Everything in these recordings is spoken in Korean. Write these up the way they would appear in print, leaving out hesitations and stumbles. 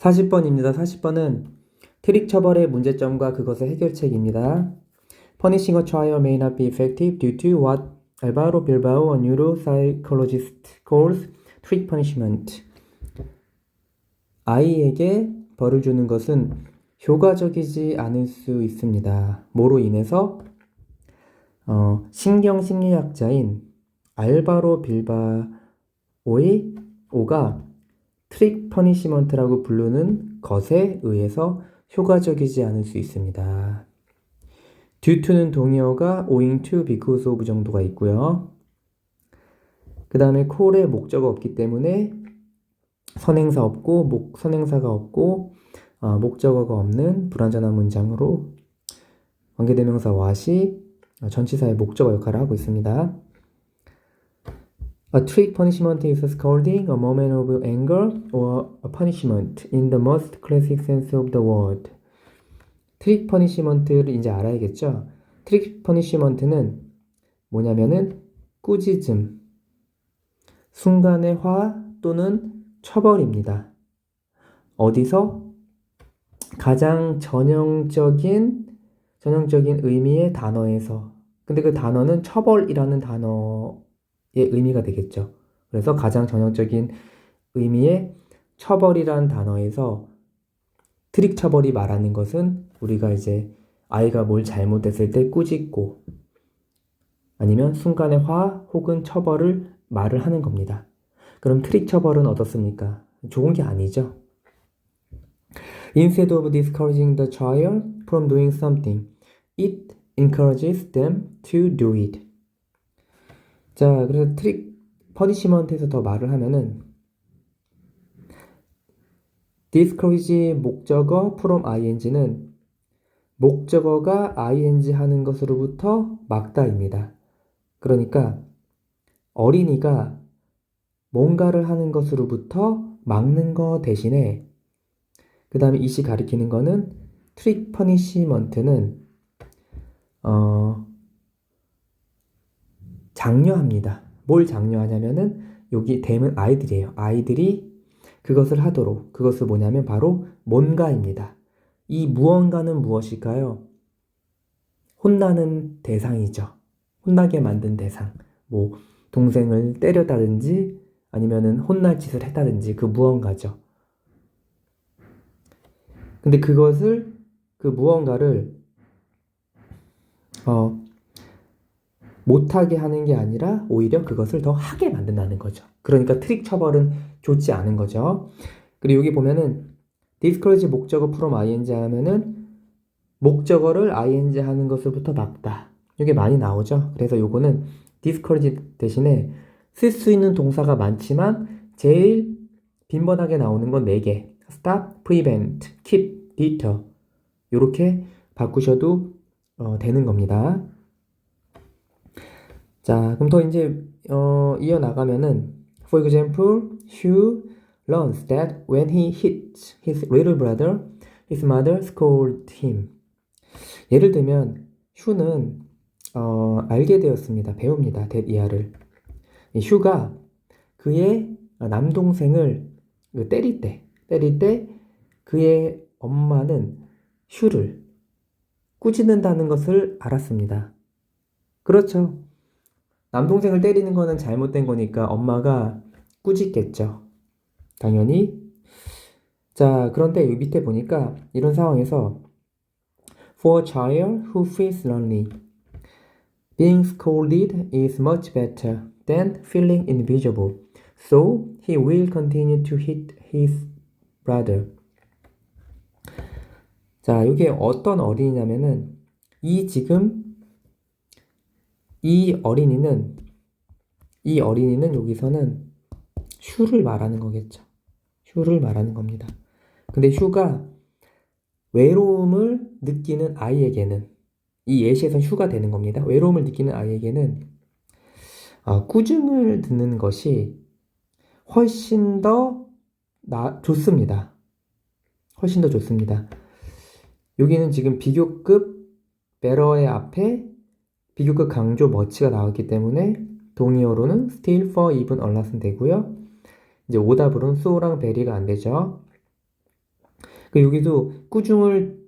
40번입니다. 40번은 트릭 처벌의 문제점과 그것의 해결책입니다. Punishing a child may not be effective due to what Alvaro Bilbao, a neuropsychologist, calls trick punishment. 아이에게 벌을 주는 것은 효과적이지 않을 수 있습니다. 뭐로 인해서? 신경심리학자인 알바로 빌바오의 오가 트릭 퍼니시먼트라고 부르는 것에 의해서 효과적이지 않을 수 있습니다. due to는 동의어가 owing to, because of 정도가 있고요. 그 다음에 call의 목적어 없기 때문에 선행사 없고 선행사가 없고 목적어가 없는 불완전한 문장으로 관계대명사 what이 전치사의 목적어 역할을 하고 있습니다. A trick punishment is a scolding, a moment of anger, or a punishment in the most classic sense of the word. 트릭 퍼니시먼트를 이제 알아야겠죠? 트릭 퍼니시먼트는 뭐냐면은 꾸짖음, 순간의 화 또는 처벌입니다. 어디서? 가장 전형적인 의미의 단어에서. 근데 그 단어는 처벌이라는 단어의 의미가 되겠죠. 그래서 가장 전형적인 의미의 처벌이라는 단어에서 트릭 처벌이 말하는 것은 우리가 이제 아이가 뭘 잘못했을 때 꾸짖고 아니면 순간의 화 혹은 처벌을 말을 하는 겁니다. 그럼 트릭 처벌은 어떻습니까? 좋은 게 아니죠. Instead of discouraging the child from doing something, it encourages them to do it. 자, 그래서 트릭 퍼니시먼트에서 더 말을 하면은 discourage 목적어 from ing는 목적어가 ing 하는 것으로부터 막다입니다. 그러니까 어린이가 뭔가를 하는 것으로부터 막는 거 대신에 그 다음에 이시 가리키는 거는 트릭 퍼니시먼트는 장려합니다. 뭘 장려하냐면은 여기 댐은 아이들이에요. 아이들이 그것을 하도록. 그것은 뭐냐면 바로 뭔가입니다. 이 무언가는 무엇일까요? 혼나는 대상이죠. 혼나게 만든 대상. 뭐 동생을 때렸다든지 아니면은 혼날 짓을 했다든지 그 무언가죠. 근데 그 무언가를 못하게 하는 게 아니라 오히려 그것을 더 하게 만든다는 거죠. 그러니까 트릭 처벌은 좋지 않은 거죠. 그리고 여기 보면은 discourage 목적어 from ing 하면은 목적어를 ing 하는 것을부터 막다. 이게 많이 나오죠. 그래서 요거는 discourage 대신에 쓸 수 있는 동사가 많지만 제일 빈번하게 나오는 건 4개. stop, prevent, keep, deter. 요렇게 바꾸셔도 되는 겁니다. 자, 그럼 더 이제 이어나가면은 For example, Hugh learns that when he hits his little brother, his mother scolded him. 예를 들면 휴는 알게 되었습니다. 배웁니다. 이하를. 휴가 그의 남동생을 때릴 때 그의 엄마는 휴를 꾸짖는다는 것을 알았습니다. 그렇죠. 남동생을 때리는 거는 잘못된 거니까 엄마가 꾸짖겠죠. 당연히. 자, 그런데 여기 밑에 보니까 이런 상황에서 For a child who feels lonely, being scolded is much better than feeling invisible. So he will continue to hit his brother. 자, 이게 어떤 어린이냐면은 이 어린이는 여기서는 휴를 말하는 거겠죠. 휴를 말하는 겁니다. 근데 휴가 외로움을 느끼는 아이에게는 이 예시에선 휴가 되는 겁니다. 외로움을 느끼는 아이에게는 꾸중을 듣는 것이 훨씬 더 좋습니다. 훨씬 더 좋습니다. 여기는 지금 비교급 better의 앞에 비교급 강조 much가 나왔기 때문에 동의어로는 still, for, even, unless는 되고요. 이제 오답으로는 so랑 very가 안 되죠. 그 여기도 꾸중을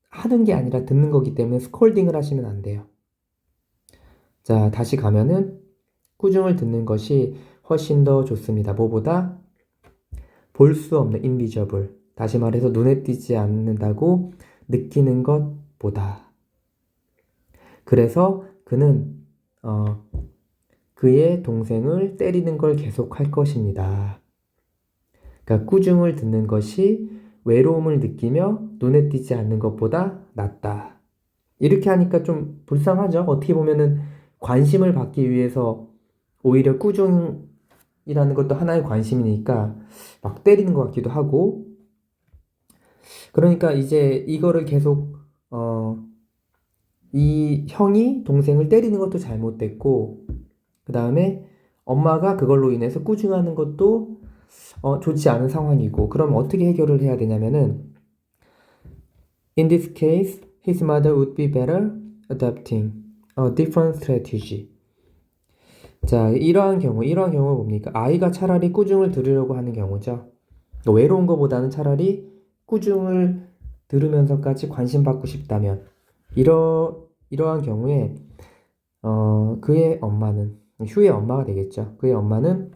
하는 게 아니라 듣는 거기 때문에 스콜딩을 하시면 안 돼요. 자, 다시 가면은 꾸중을 듣는 것이 훨씬 더 좋습니다. 뭐보다? 볼 수 없는 invisible. 다시 말해서 눈에 띄지 않는다고 느끼는 것보다. 그래서 그는 그의 동생을 때리는 걸 계속할 것입니다. 그러니까 꾸중을 듣는 것이 외로움을 느끼며 눈에 띄지 않는 것보다 낫다. 이렇게 하니까 좀 불쌍하죠. 어떻게 보면은 관심을 받기 위해서 오히려 꾸중이라는 것도 하나의 관심이니까 막 때리는 것 같기도 하고. 그러니까 이제 이거를 계속 이 형이 동생을 때리는 것도 잘못됐고, 그 다음에 엄마가 그걸로 인해서 꾸중하는 것도 좋지 않은 상황이고. 그럼 어떻게 해결을 해야 되냐면은 In this case, his mother would be better adapting a different strategy. 자, 이러한 경우가 뭡니까? 아이가 차라리 꾸중을 들으려고 하는 경우죠. 외로운 것보다는 차라리 꾸중을 들으면서까지 관심 받고 싶다면 이러한 경우에 그의 엄마는 휴의 엄마가 되겠죠. 그의 엄마는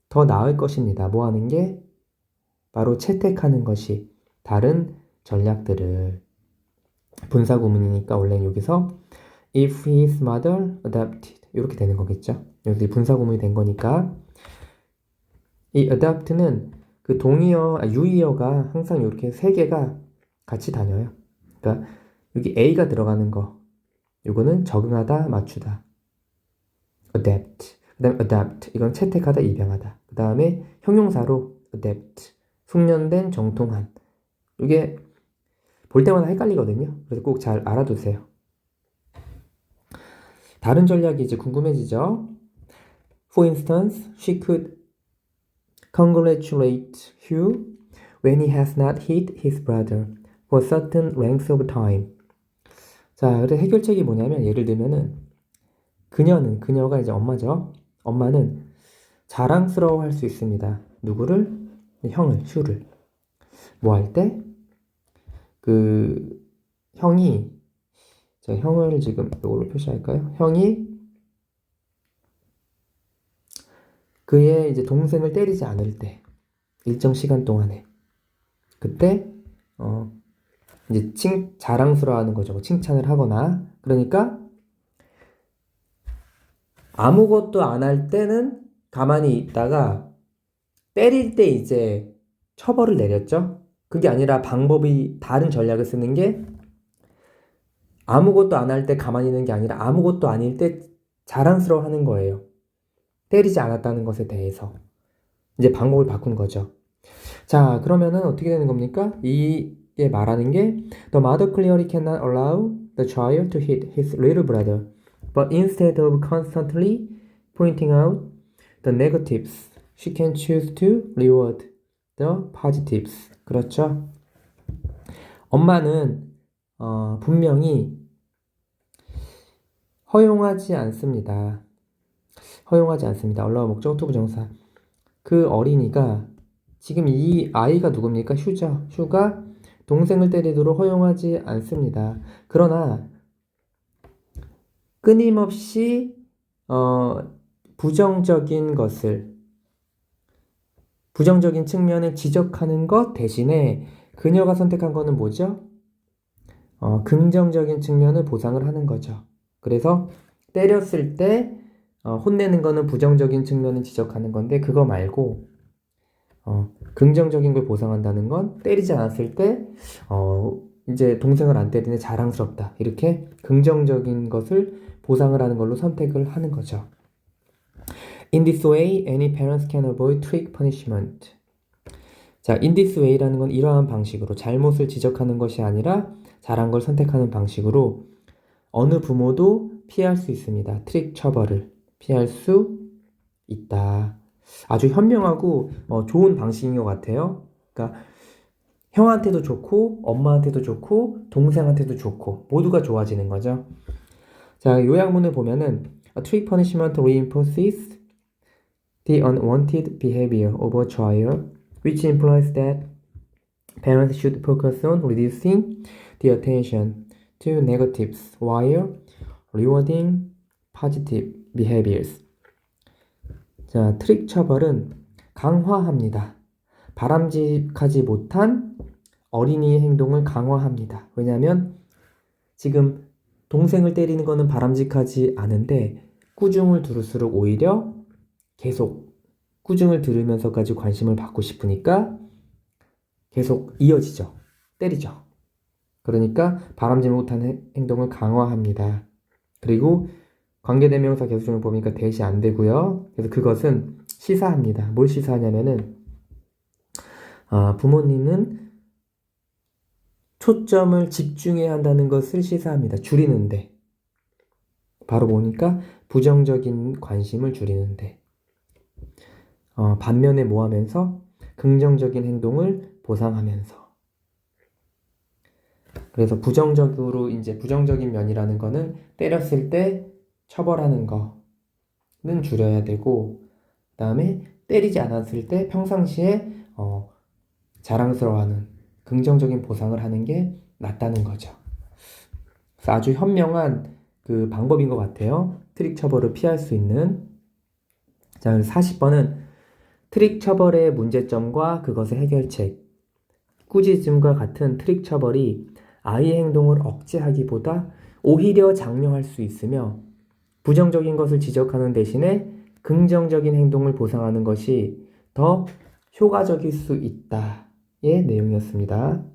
더 나을 것입니다. 뭐 하는 게? 바로 채택하는 것이 다른 전략들을. 분사 구문이니까 원래는 여기서 if his mother adopted 이렇게 되는 거겠죠. 여기 분사 구문이 된 거니까 이 adopt는 그 동의어, 유의어가 항상 이렇게 세 개가 같이 다녀요. 그러니까 여기 a가 들어가는 거, 이거는 적응하다, 맞추다. adapt. 그다음 adapt. 이건 채택하다, 입양하다. 그 다음에 형용사로 adapt. 숙련된, 정통한. 이게 볼 때마다 헷갈리거든요. 그래서 꼭 잘 알아두세요. 다른 전략이 이제 궁금해지죠. For instance, she could congratulate Hugh when he has not hit his brother for certain length of time. 자, 그래서 해결책이 뭐냐면 예를 들면은 그녀가 이제 엄마죠. 엄마는 자랑스러워할 수 있습니다. 누구를? 형을, 슈를. 뭐 할 때? 그 형이 자, 형을 지금 이걸로 표시할까요? 형이 그의 이제 동생을 때리지 않을 때 일정 시간 동안에 그때 이제 자랑스러워하는 거죠. 칭찬을 하거나. 그러니까 아무것도 안 할 때는 가만히 있다가 때릴 때 이제 처벌을 내렸죠. 그게 아니라 방법이 다른 전략을 쓰는 게 아무것도 안 할 때 가만히 있는 게 아니라 아무것도 아닐 때 자랑스러워하는 거예요. 때리지 않았다는 것에 대해서 이제 방법을 바꾼 거죠. 자, 그러면은 어떻게 되는 겁니까? 이게 말하는 게 The mother clearly cannot allow the child to hit his little brother, but instead of constantly pointing out the negatives, she can choose to reward the positives. 그렇죠? 엄마는 분명히 허용하지 않습니다. 언어와 목적, 투부정사. 그 어린이가 지금 이 아이가 누굽니까? 휴죠. 휴가 동생을 때리도록 허용하지 않습니다. 그러나 끊임없이 부정적인 측면을 지적하는 것 대신에 그녀가 선택한 거는 뭐죠? 긍정적인 측면을 보상을 하는 거죠. 그래서 때렸을 때 혼내는 거는 부정적인 측면을 지적하는 건데 그거 말고 긍정적인 걸 보상한다는 건 때리지 않았을 때 이제 동생을 안 때리네 자랑스럽다. 이렇게 긍정적인 것을 보상을 하는 걸로 선택을 하는 거죠. In this way, any parents can avoid trick punishment. 자, in this way라는 건 이러한 방식으로 잘못을 지적하는 것이 아니라 잘한 걸 선택하는 방식으로 어느 부모도 피할 수 있습니다. 트릭 처벌을 피할 수 있다. 아주 현명하고 좋은 방식인 것 같아요. 그러니까 형한테도 좋고 엄마한테도 좋고 동생한테도 좋고 모두가 좋아지는 거죠. 자, 요약문을 보면은 A trick punishment reinforces the unwanted behavior of a child, which implies that Parents should focus on reducing the attention to negatives while rewarding positive behaviors. 자, 트릭 처벌은 강화합니다. 바람직하지 못한 어린이의 행동을 강화합니다. 왜냐하면 지금 동생을 때리는 거는 바람직하지 않은데 꾸중을 들을수록 오히려 계속 꾸중을 들으면서까지 관심을 받고 싶으니까 계속 이어지죠. 때리죠. 그러니까 바람직지 못한 행동을 강화합니다. 그리고 관계대명사 계속적으로 보니까 대시 안 되고요. 그래서 그것은 시사합니다. 뭘 시사하냐면은 부모님은 초점을 집중해야 한다는 것을 시사합니다. 줄이는데. 바로 보니까 부정적인 관심을 줄이는데. 반면에 뭐 하면서? 긍정적인 행동을 보상하면서. 그래서 부정적인 면이라는 거는 때렸을 때 처벌하는 거는 줄여야 되고, 그 다음에 때리지 않았을 때 평상시에 자랑스러워하는 긍정적인 보상을 하는 게 낫다는 거죠. 그래서 아주 현명한 그 방법인 것 같아요. 트릭 처벌을 피할 수 있는. 자, 그래서 40번은 트릭 처벌의 문제점과 그것의 해결책. 꾸짖음과 같은 트릭 처벌이 아이의 행동을 억제하기보다 오히려 장려할 수 있으며 부정적인 것을 지적하는 대신에 긍정적인 행동을 보상하는 것이 더 효과적일 수 있다의 내용이었습니다.